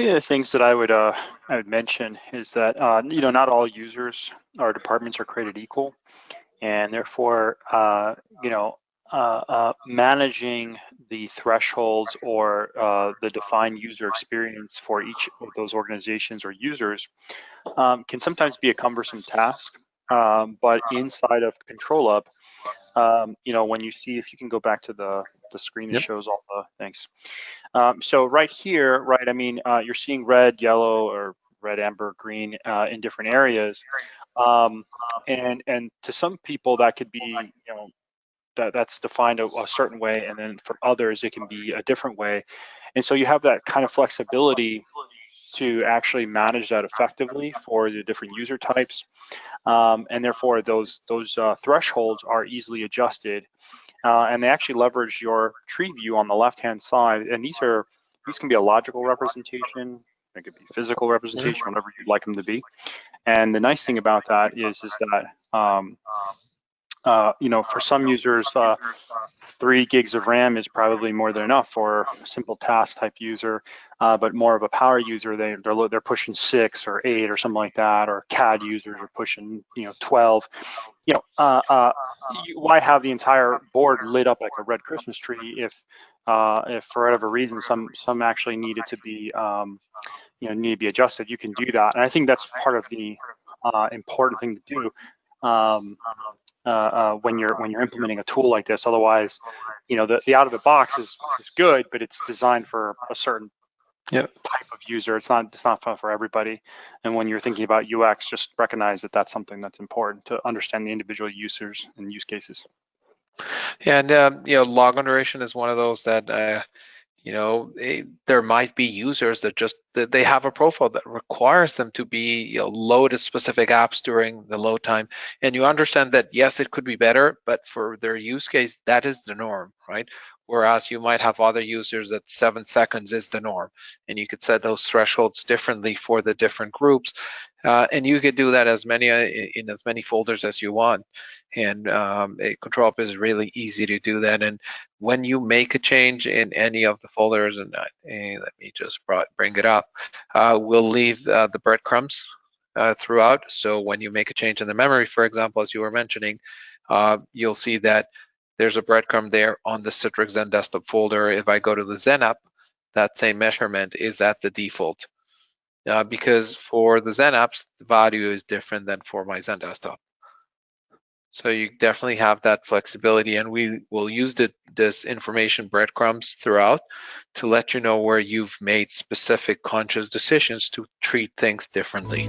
Maybe the things that I would mention is that not all users or departments are created equal, and therefore managing the thresholds or the defined user experience for each of those organizations or users can sometimes be a cumbersome task. But inside of ControlUp, when you see, if you can go back to the screen that Yep. shows all the things. So right here, right, I mean, you're seeing red, yellow, or red, amber, green in different areas. And to some people that could be, that's defined a certain way, and then for others it can be a different way. And so you have that kind of flexibility to actually manage that effectively for the different user types. And therefore those thresholds are easily adjusted. And they actually leverage your tree view on the left-hand side. And these can be a logical representation, it could be physical representation, whatever you'd like them to be. And the nice thing about that is that for some users, 3 gigs of RAM is probably more than enough for a simple task type user, but more of a power user, they're pushing 6 or 8 or something like that, or CAD users are pushing 12. Why have the entire board lit up like a red Christmas tree if for whatever reason some actually needed to be need to be adjusted? You can do that, and I think that's part of the important thing to do. When you're implementing a tool like this. Otherwise, the out of the box is good, but it's designed for a certain type of user. It's not fun for everybody. And when you're thinking about UX, just recognize that that's something that's important to understand the individual users and use cases. Yeah, and log-on duration is one of those that there might be users that they have a profile that requires them to be load specific apps during the load time, and you understand that yes, it could be better, but for their use case that is the norm, right? Whereas you might have other users that 7 seconds is the norm, and you could set those thresholds differently for the different groups, and you could do that in as many folders as you want. And ControlUp is really easy to do that. And when you make a change in any of the folders, and let me just bring it up, we'll leave the breadcrumbs throughout. So when you make a change in the memory, for example, as you were mentioning, you'll see that there's a breadcrumb there on the Citrix Zen Desktop folder. If I go to the Zen app, that same measurement is at the default. Because for the Zen apps, the value is different than for my Zen Desktop. So you definitely have that flexibility, and we will use this information breadcrumbs throughout to let you know where you've made specific conscious decisions to treat things differently.